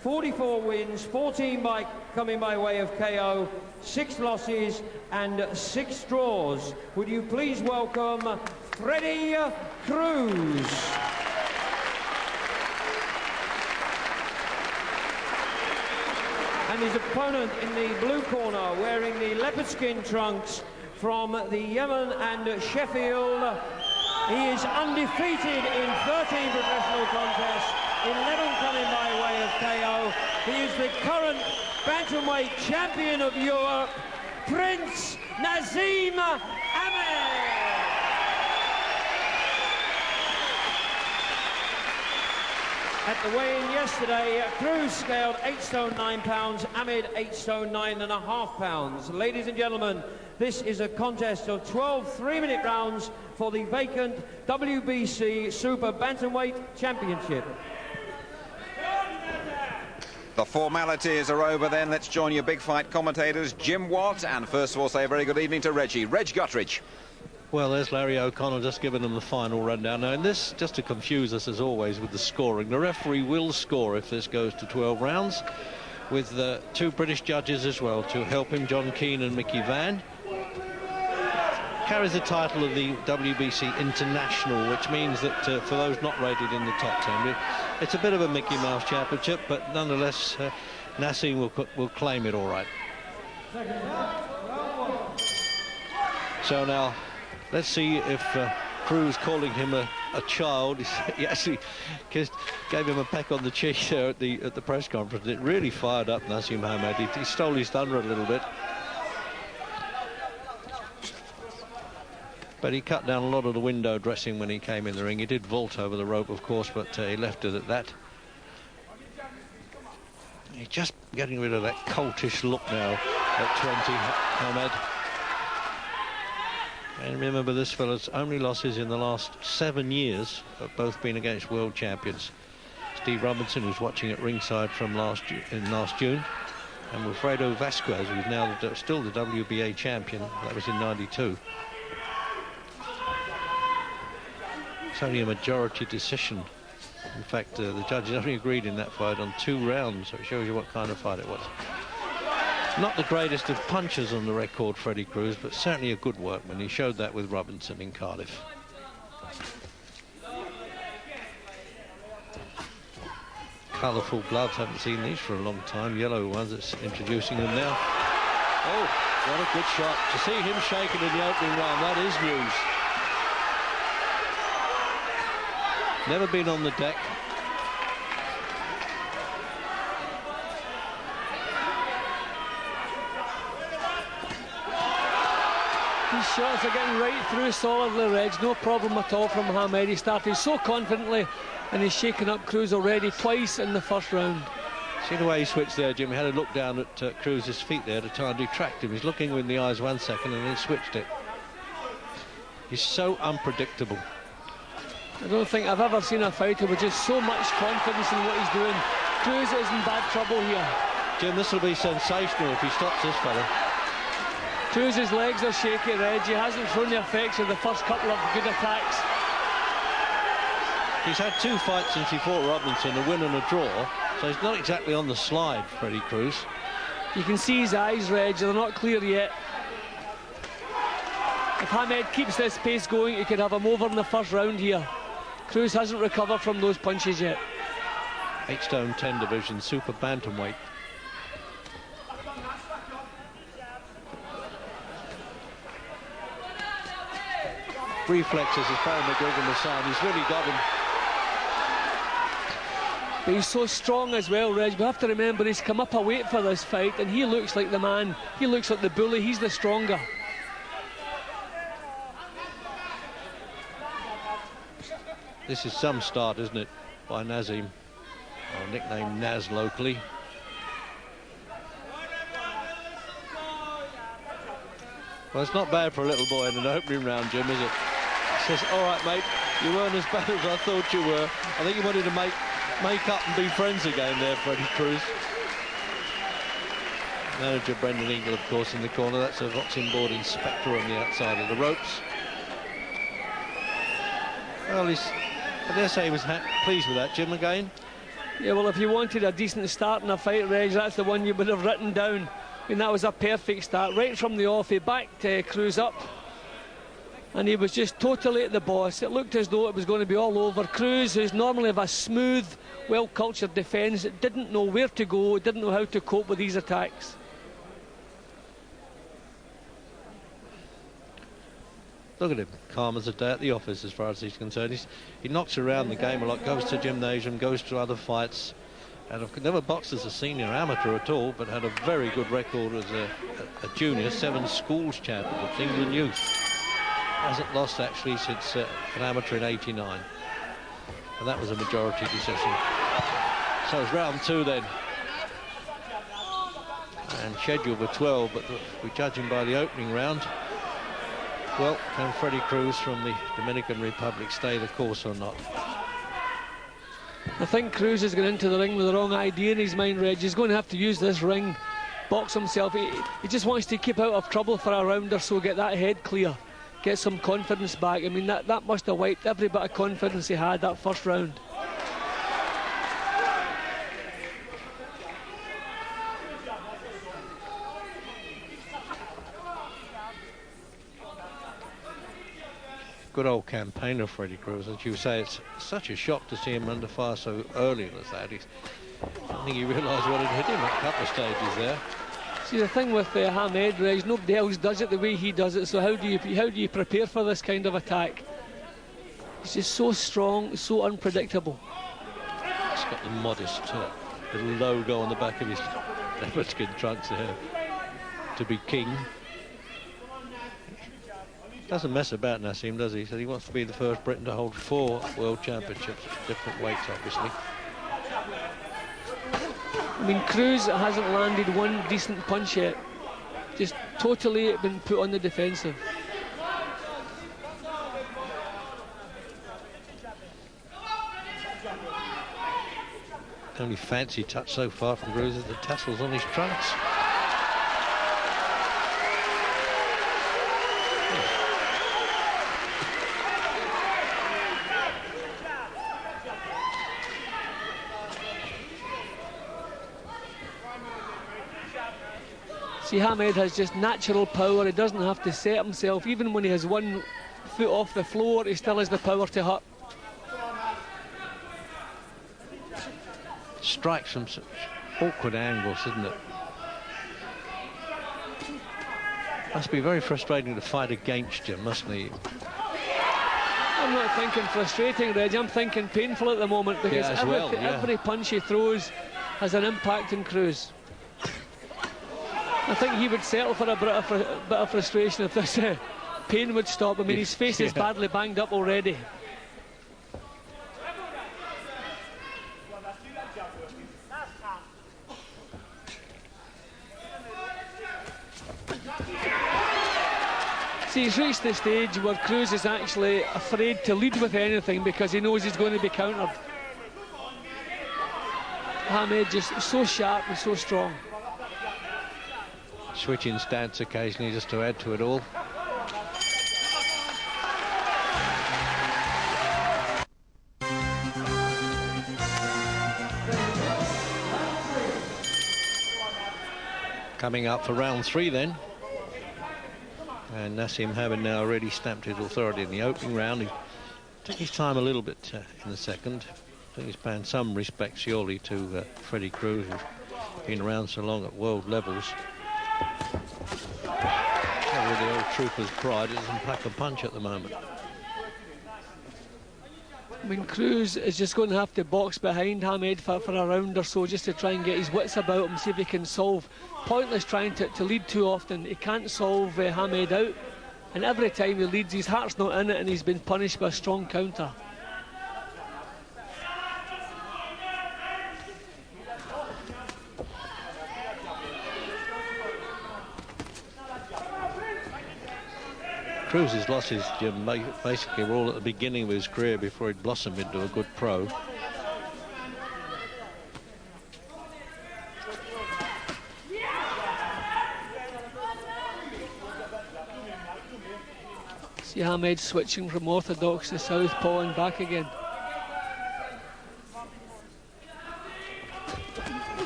44 wins, 14 coming by way of KO, 6 losses and 6 draws. Would you please welcome Freddie Cruz. And his opponent in the blue corner, wearing the leopard skin trunks from the Yemen and Sheffield. He is undefeated in 13 professional contests, 11 coming by way of KO. He is the current bantamweight champion of Europe, Prince Naseem Ahmed. At the weigh-in yesterday, Cruz scaled 8 stone 9 pounds, Ahmed 8 stone 9.5 pounds. Ladies and gentlemen, this is a contest of 12 3-minute rounds for the vacant WBC Super Bantamweight Championship. The formalities are over then. Let's join your big fight commentators, Jim Watt, and first of all say a very good evening to Reggie. Reg Guttridge. Well, there's Larry O'Connell just giving them the final rundown. Now, in this, just to confuse us as always with the scoring, the referee will score if this goes to 12 rounds, with the 2 British judges as well to help him, John Keane and Mickey Vann. Carries the title of the WBC International, which means that for those not rated in the top 10, it's a bit of a Mickey Mouse championship, but nonetheless, Naseem will claim it all right. So now, let's see if Cruz, calling him a child, he actually gave him a peck on the cheek there at the press conference. It really fired up Naseem Ahmed. He stole his thunder a little bit. But he cut down a lot of the window dressing when he came in the ring. He did vault over the rope, of course, but he left it at that. He's just getting rid of that coltish look now at 20, Ahmed. And remember, this fella's only losses in the last 7 years have both been against world champions. Steve Robinson, who's watching at ringside from last June, and Wilfredo Vasquez, who's now still the WBA champion. That was in '92. It's only a majority decision. In fact, the judges only agreed in that fight on 2 rounds, so it shows you what kind of fight it was. Not the greatest of punchers on the record, Freddie Cruz, but certainly a good workman. He showed that with Robinson in Cardiff. Colourful gloves, haven't seen these for a long time. Yellow ones, it's introducing them now. Oh, what a good shot. To see him shaking in the opening round, that is news. Never been on the deck. These shots are getting right through solidly, Reg. No problem at all from Ahmed. He started so confidently, and he's shaken up Cruz already twice in the first round. See the way he switched there, Jim? He had a look down at Cruz's feet there to try and detract him. He's looking in the eyes 1 second and then switched it. He's so unpredictable. I don't think I've ever seen a fighter with just so much confidence in what he's doing. Cruz is in bad trouble here. Jim, this will be sensational if he stops this fella. Cruz's legs are shaky, Reg. He hasn't shown the effects of the first couple of good attacks. He's had 2 fights since he fought Robinson, a win and a draw, so he's not exactly on the slide, Freddie Cruz. You can see his eyes, Reg. They're not clear yet. If Ahmed keeps this pace going, he could have him over in the first round here. Cruz hasn't recovered from those punches yet. 8 stone 10 division, super bantamweight. Reflexes, as Barry McGregor was saying, he's really got him. But he's so strong as well, Reg. We have to remember he's come up a weight for this fight, and he looks like the man. He looks like the bully. He's the stronger. This is some start, isn't it, by Naseem, or nicknamed Naz locally. Well, it's not bad for a little boy in an opening round, Jim, is it? He says, all right, mate, you weren't as bad as I thought you were. I think you wanted to make up and be friends again there, Freddie Cruz. Manager Brendan Ingle, of course, in the corner. That's a boxing board inspector on the outside of the ropes. Well, I dare say he was pleased with that, Jim, again. Yeah, well, if you wanted a decent start in a fight, Reg, that's the one you would have written down. I mean, that was a perfect start. Right from the off, he backed Cruz up. And he was just totally at the boss. It looked as though it was going to be all over. Cruz, who's normally of a smooth, well-cultured defence, didn't know where to go, didn't know how to cope with these attacks. Look at him, calm as a day at the office as far as he's concerned. He knocks around the game a lot, goes to gymnasium, goes to other fights. And I've never boxed as a senior amateur at all, but had a very good record as a junior, 7 schools champion of England youth. Hasn't lost actually since an amateur in '89. And that was a majority decision. So it's round 2 then. And scheduled for 12, but we're judging by the opening round. Well, can Freddie Cruz from the Dominican Republic stay the course or not? I think Cruz is going into the ring with the wrong idea in his mind, Reg. He's going to have to use this ring, box himself. He just wants to keep out of trouble for a round or so, get that head clear, get some confidence back. I mean, that must have wiped every bit of confidence he had that first round. Good old campaigner, Freddie Cruz. As you say, it's such a shock to see him under fire so early as that. I don't think he realised what had hit him at a couple of stages there. See, the thing with Hamed, Reg, nobody else does it the way he does it. So how do you prepare for this kind of attack? He's just so strong, so unpredictable. He's got the modest little logo on the back of his leopard skin trunks there to be king. Doesn't mess about, Naseem, does he? He said he wants to be the first Briton to hold 4 world championships, different weights, obviously. I mean, Cruz hasn't landed one decent punch yet. Just totally been put on the defensive. The only fancy touch so far from Cruz is the tassels on his trunks. See, Hamed has just natural power. He doesn't have to set himself. Even when he has 1 foot off the floor, he still has the power to hurt. Strikes from such awkward angles, isn't it? Must be very frustrating to fight against him, mustn't he? I'm not thinking frustrating, Reg. I'm thinking painful at the moment, because every punch he throws has an impact on Cruz. I think he would settle for a bit of frustration if this pain would stop. I mean, his face is badly banged up already. See, he's reached the stage where Cruz is actually afraid to lead with anything because he knows he's going to be countered. Hamed just so sharp and so strong. Switching stance occasionally just to add to it all. Coming up for round 3 then. And Naseem having now already stamped his authority in the opening round. He took his time a little bit in the second. I think he's paying some respect surely to Freddie Cruz, who's been around so long at world levels. With the old trooper's pride, it doesn't pack a punch at the moment. I mean, Cruz is just going to have to box behind Hamed for a round or so just to try and get his wits about him, see if he can solve. Pointless trying to lead too often. He can't solve Hamed out, and every time he leads, his heart's not in it, and he's been punished by a strong counter. Cruz has lost his gym basically all at the beginning of his career before he'd blossomed into a good pro. See Hamed switching from orthodox to southpaw and back again.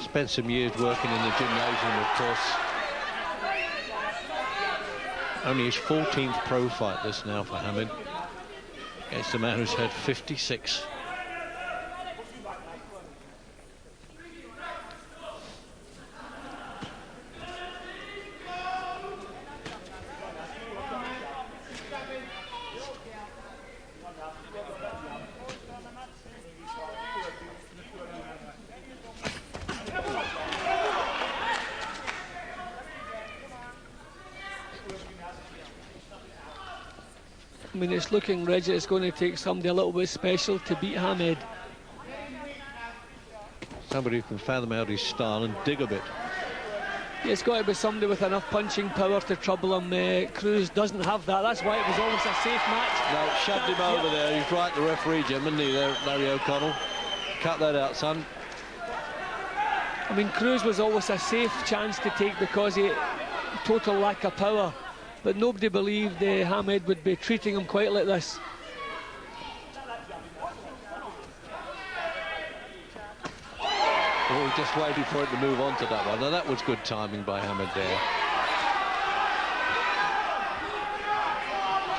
Spent some years working in the gymnasium, of course. Only his 14th pro fight this now for Hamid, against a man who's had 56. I mean, it's looking, Reggie, it's going to take somebody a little bit special to beat Hamid. Somebody who can fathom out his style and dig a bit. Yeah, it's got to be somebody with enough punching power to trouble him. Cruz doesn't have that. That's why it was always a safe match. No, shoved him over there. He's right, the referee, Jim, isn't he, there, Larry O'Connell? Cut that out, son. I mean, Cruz was always a safe chance to take because he total lack of power. But nobody believed Hamid would be treating him quite like this. Oh, he just waited for it to move on to that one. Now, that was good timing by Hamid there.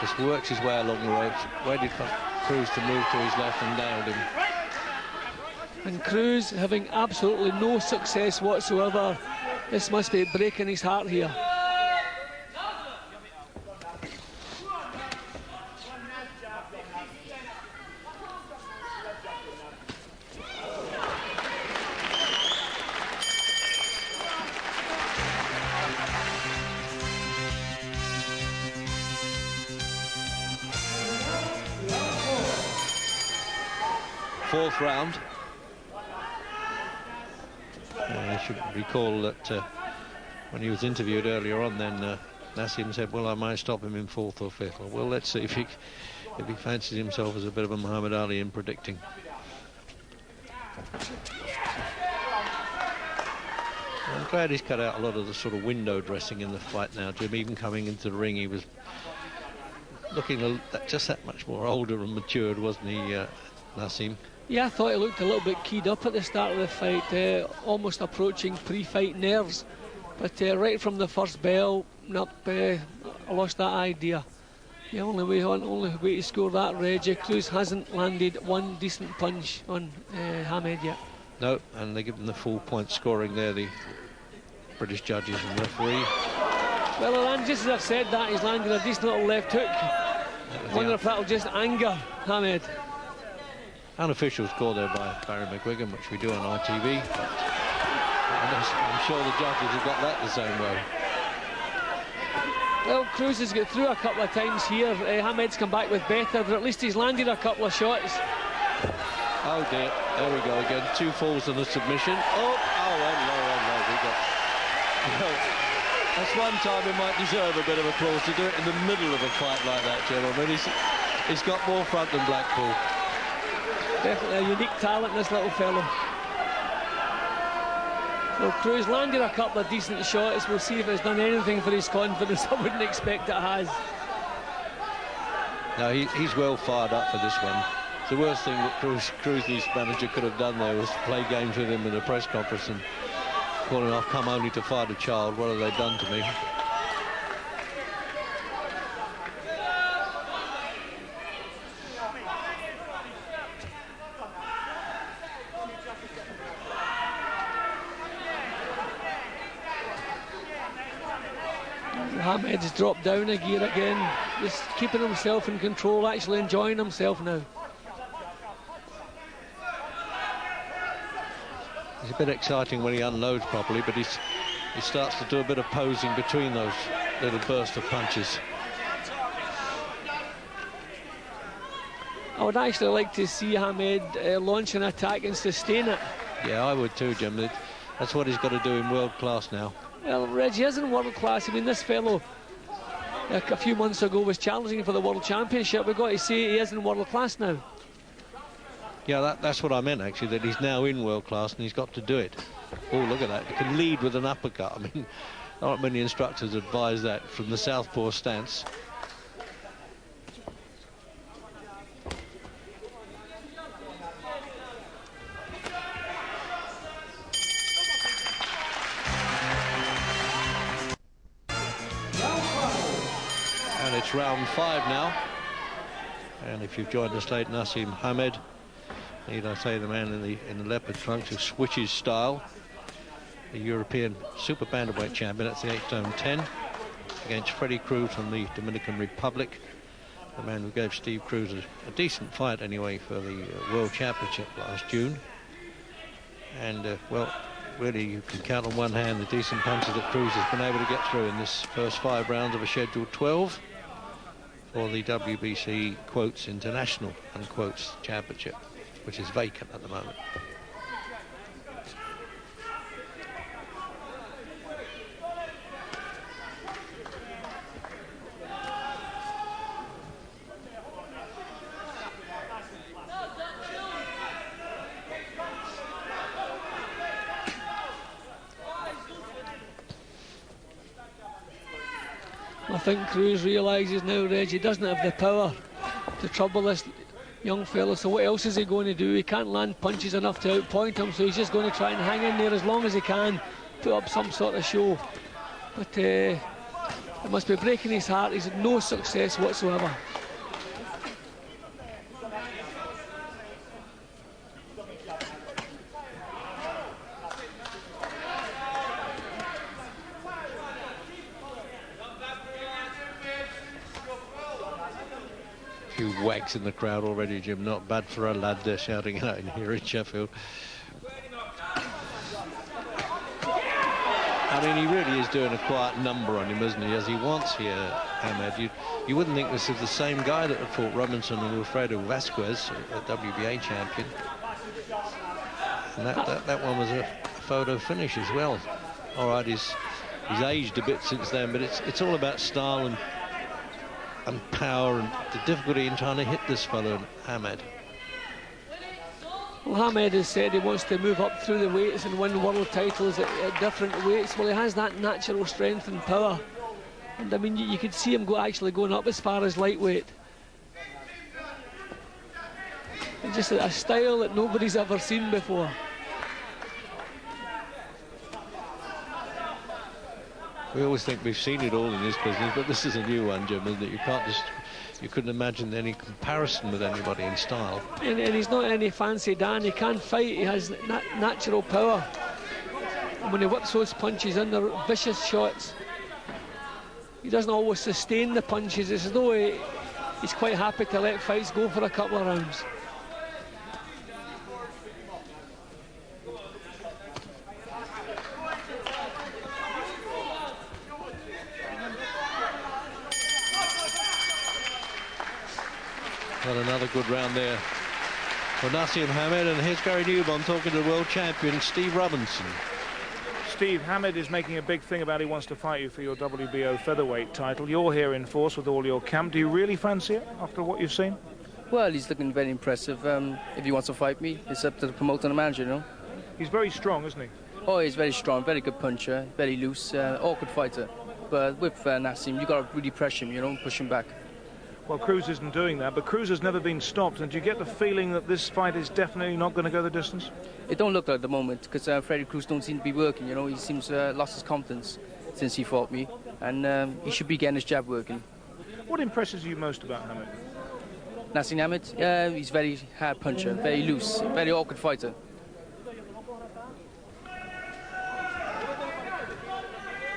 Just works his way along the ropes, waited for Cruz to move to his left and nailed him. And Cruz having absolutely no success whatsoever. This must be breaking his heart here. Fourth round. I should recall that when he was interviewed earlier on, then Naseem said, well, I might stop him in fourth or fifth. Well, let's see if he fancies himself as a bit of a Muhammad Ali in predicting. I'm glad he's cut out a lot of the sort of window dressing in the fight now, Jim. Even coming into the ring, he was looking just that much more older and matured, wasn't he, Naseem? Yeah, I thought he looked a little bit keyed up at the start of the fight, almost approaching pre-fight nerves. But right from the first bell, I lost that idea. The only way to score that, Reggie, Cruz hasn't landed one decent punch on Hamid yet. No, and they give him the full point scoring there, the British judges and referee. Well, and just as I've said that, he's landed a decent little left hook. I wonder if that'll just anger Hamid. Unofficial score there by Barry McGuigan, which we do on ITV, but I'm sure the judges have got that the same way. Well, Cruz has got through a couple of times here. Hamid's come back with better, but at least he's landed a couple of shots. Oh dear, there we go again. 2 falls and a submission. Oh, no, we got... Well, that's one time he might deserve a bit of applause to do it in the middle of a fight like that, gentlemen. He's got more front than Blackpool. Definitely a unique talent, this little fellow. Well, Cruz landed a couple of decent shots. We'll see if it's done anything for his confidence. I wouldn't expect it has. No, he's well fired up for this one. The worst thing that Cruz's manager could have done there was to play games with him in a press conference and call him, I've come only to fight a child. What have they done to me? Hamid's dropped down a gear again, just keeping himself in control, actually enjoying himself now. It's a bit exciting when he unloads properly, but he starts to do a bit of posing between those little bursts of punches. I would actually like to see Hamid launch an attack and sustain it. Yeah, I would too, Jim. That's what he's got to do in world class now. Well, Reggie isn't world class. I mean, this fellow a few months ago was challenging for the World Championship. We've got to say he is in world class now. Yeah, that's what I meant, actually, that he's now in world class and he's got to do it. Oh, look at that. He can lead with an uppercut. I mean, not many instructors advise that from the southpaw stance. It's round 5 now. And if you've joined us late, Naseem Hamed, need I say, the man in the leopard trunks who switches style, the European super bantamweight champion. That's the 8-stone 10 against Freddie Cruz from the Dominican Republic, the man who gave Steve Cruz a decent fight anyway for the World Championship last June. And well, really you can count on one hand the decent punches that Cruz has been able to get through in this first 5 rounds of a scheduled 12 for the WBC quotes International unquotes Championship, which is vacant at the moment. I think Cruz realises now, Reg, he doesn't have the power to trouble this young fella, so what else is he going to do? He can't land punches enough to outpoint him, so he's just going to try and hang in there as long as he can, put up some sort of show. But it must be breaking his heart. He's had no success whatsoever. Few wags in the crowd already, Jim. Not bad for a lad they're shouting out in here in Sheffield. I mean, he really is doing a quiet number on him, isn't he, as he wants here, Ahmed. You wouldn't think this is the same guy that had fought Robinson and Wilfredo Vasquez, a WBA champion. And that one was a photo finish as well. All right, he's aged a bit since then, but it's all about style and power and the difficulty in trying to hit this fellow, Hamed. Well, Hamed has said he wants to move up through the weights and win world titles at different weights. Well, he has that natural strength and power. And I mean, you could see him actually going up as far as lightweight. It's just a style that nobody's ever seen before. We always think we've seen it all in this business, but this is a new one, Jim, isn't it? You couldn't imagine any comparison with anybody in style. And he's not any fancy Dan. He can fight. He has natural power. And when he whips those punches in, they're vicious shots. He doesn't always sustain the punches. It's as though he's quite happy to let fights go for a couple of rounds. Well, another good round there for Naseem Hamed, and here's Gary Newbon talking to the world champion Steve Robinson. Steve, Hamed is making a big thing about he wants to fight you for your WBO featherweight title. You're here in force with all your camp. Do you really fancy it after what you've seen? Well, he's looking very impressive. If he wants to fight me, it's up to the promoter and the manager, you know. He's very strong, isn't he? Oh, he's very strong, very good puncher, very loose, awkward fighter. But with Naseem, you've got to really pressure him, you know, push him back. Well, Cruz isn't doing that, but Cruz has never been stopped. And do you get the feeling that this fight is definitely not going to go the distance? It don't look like at the moment, because Freddie Cruz don't seem to be working, you know. He seems lost his confidence since he fought me, and he should be getting his jab working. What impresses you most about Hamed? Naseem Hamed, he's very hard puncher, very loose, very awkward fighter.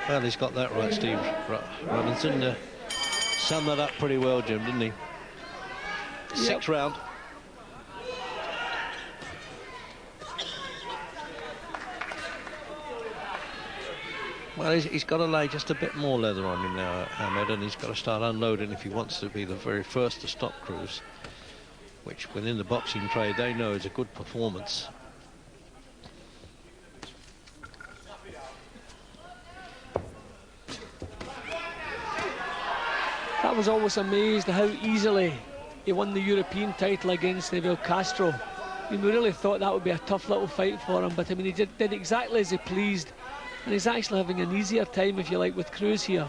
Well, he's got that right, Steve Robinson. Summed that up pretty well, Jim, didn't he? Sixth round. Well, he's got to lay just a bit more leather on him now, Hamed, and he's got to start unloading if he wants to be the very first to stop Cruz, which within the boxing trade they know is a good performance. I was always amazed how easily he won the European title against Neville Castro. I mean, we really thought that would be a tough little fight for him, but I mean, he did exactly as he pleased, and he's actually having an easier time, if you like, with Cruz here.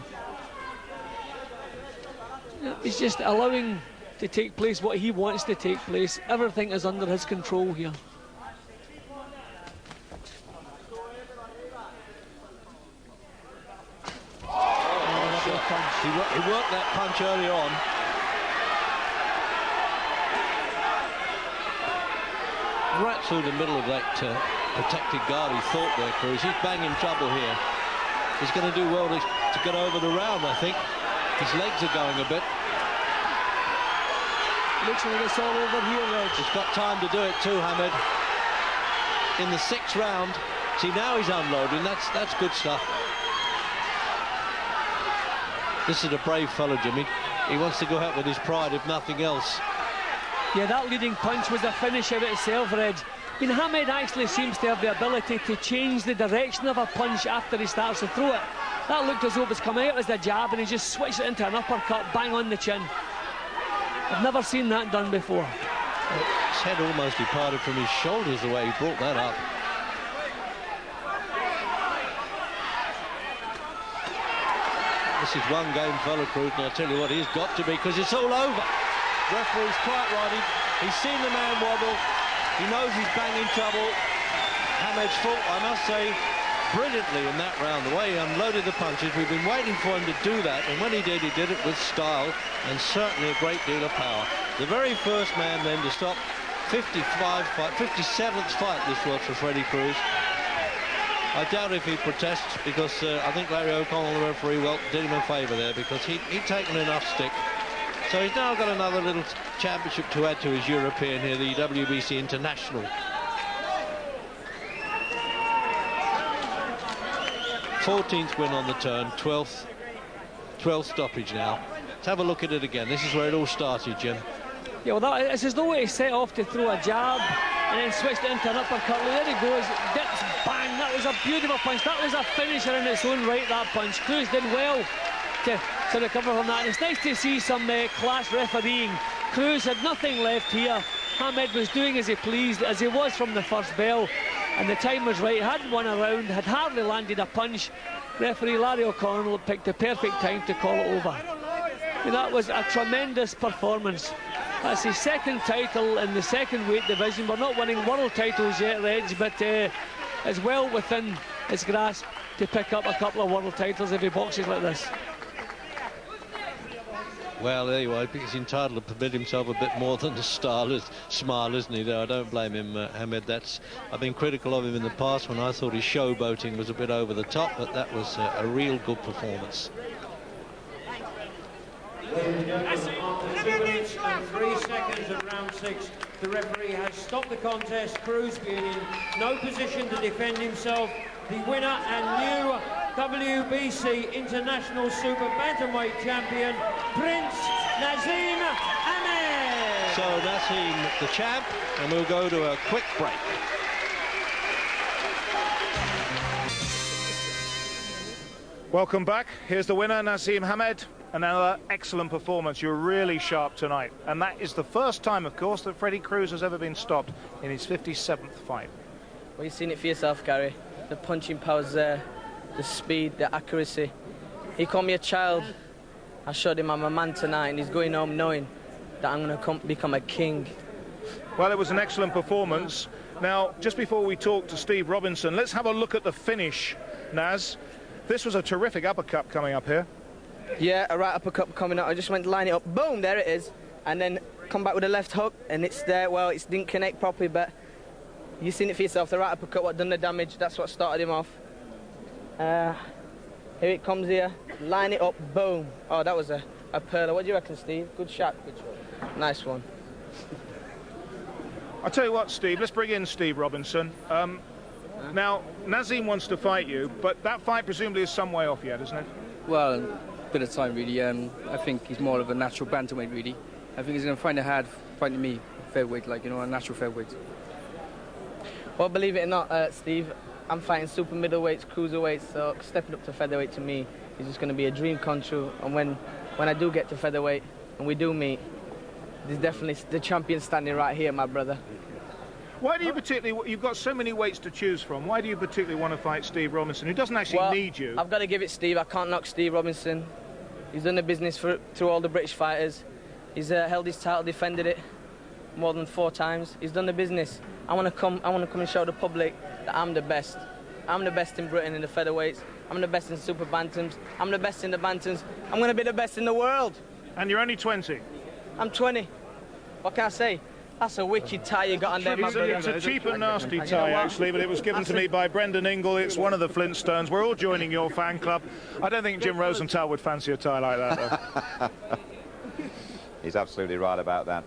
He's just allowing to take place what he wants to take place. Everything is under his control here. Oh, punch. He worked that punch early on. Right through the middle of that protected guard, he thought there, Cruz. He's banging trouble here. He's going to do well to get over the round, I think. His legs are going a bit. Looks like it's all over here, Reg. He's got time to do it too, Hamed. In the 6th round, see, now he's unloading. That's good stuff. This is a brave fellow, Jimmy. He wants to go out with his pride, if nothing else. Yeah, that leading punch was a finish of itself, Reg. I mean, Hamed actually seems to have the ability to change the direction of a punch after he starts to throw it. That looked as though it was coming out as a jab, and he just switched it into an uppercut, bang on the chin. I've never seen that done before. His head almost departed from his shoulders the way he brought that up. This is one game, fella, Cruz, and I'll tell you what, he's got to be, because it's all over. Referee's quite right. He's seen the man wobble. He knows he's banging trouble. Hamed's fought, I must say, brilliantly in that round. The way he unloaded the punches, we've been waiting for him to do that, and when he did it with style and certainly a great deal of power. The very first man then to stop 57th fight this was for Freddie Cruz. I doubt if he protests, because I think Larry O'Connell, the referee, did him a favour there, because he'd taken enough stick. So he's now got another little championship to add to his European here, the WBC International. 14th win on the turn, 12th stoppage now. Let's have a look at it again. This is where it all started, Jim. Yeah, well, it's as though he set off to throw a jab and then switched it into an uppercut. There he goes, dips, bang. That was a beautiful punch. That was a finisher in its own right, that punch. Cruz did well to recover from that. And it's nice to see some class refereeing. Cruz had nothing left here. Hamed was doing as he pleased, as he was from the first bell, and the time was right. Hadn't won a round, had hardly landed a punch. Referee Larry O'Connell picked the perfect time to call it over. And that was a tremendous performance. That's his 2nd title in the 2nd weight division. We're not winning world titles yet, Reg, but it's well within his grasp to pick up a couple of world titles if he boxes like this. Well, there you are. He's entitled to permit himself a bit more than a smile, isn't he? Though I don't blame him, Hamed. I've been critical of him in the past when I thought his showboating was a bit over the top, but that was a real good performance. 2 minutes and 3 seconds of round 6. The referee has stopped the contest. Cruz being in no position to defend himself. The winner and new WBC International Super Bantamweight Champion, Prince Naseem Hamed. So Naseem, the champ, and we'll go to a quick break. Welcome back. Here's the winner, Naseem Hamed. Another excellent performance. You're really sharp tonight. And that is the first time, of course, that Freddie Cruz has ever been stopped in his 57th fight. Well, you've seen it for yourself, Gary. The punching power's there, the speed, the accuracy. He called me a child. I showed him I'm a man tonight, and he's going home knowing that I'm going to become a king. Well, it was an excellent performance. Now, just before we talk to Steve Robinson, let's have a look at the finish, Naz. This was a terrific uppercut coming up here. Yeah, a right uppercut coming up. I just went to line it up. Boom, there it is. And then come back with a left hook, and it's there. Well, it didn't connect properly, but you've seen it for yourself. The right uppercut, what done the damage. That's what started him off. Here it comes here. Line it up. Boom. Oh, that was a pearler. What do you reckon, Steve? Good shot. Good shot. Nice one. I'll tell you what, Steve, let's bring in Steve Robinson. Now, Naseem wants to fight you, but that fight presumably is some way off yet, isn't it? Well, a bit of time, really. I think he's more of a natural bantamweight, really. I think he's going to find it hard fighting me, featherweight, like, you know, a natural featherweight. Well, believe it or not, Steve, I'm fighting super middleweights, cruiserweights, so stepping up to featherweight to me is just going to be a dream come true. And when I do get to featherweight and we do meet, there's definitely the champion standing right here, my brother. Why do you particularly, you've got so many weights to choose from, why do you particularly want to fight Steve Robinson, who doesn't actually need you? I've got to give it Steve. I can't knock Steve Robinson. He's done the business through all the British fighters. He's held his title, defended it more than 4 times. He's done the business. I want to come and show the public that I'm the best. I'm the best in Britain in the featherweights. I'm the best in super bantams. I'm the best in the bantams. I'm going to be the best in the world. And you're only 20. I'm 20. What can I say? That's a wicked tie you got on there, my brother. It's a cheap and nasty tie, actually, but it was given to me by Brendan Ingle. It's one of the Flintstones. We're all joining your fan club. I don't think Jim Rosenthal would fancy a tie like that, though. He's absolutely right about that.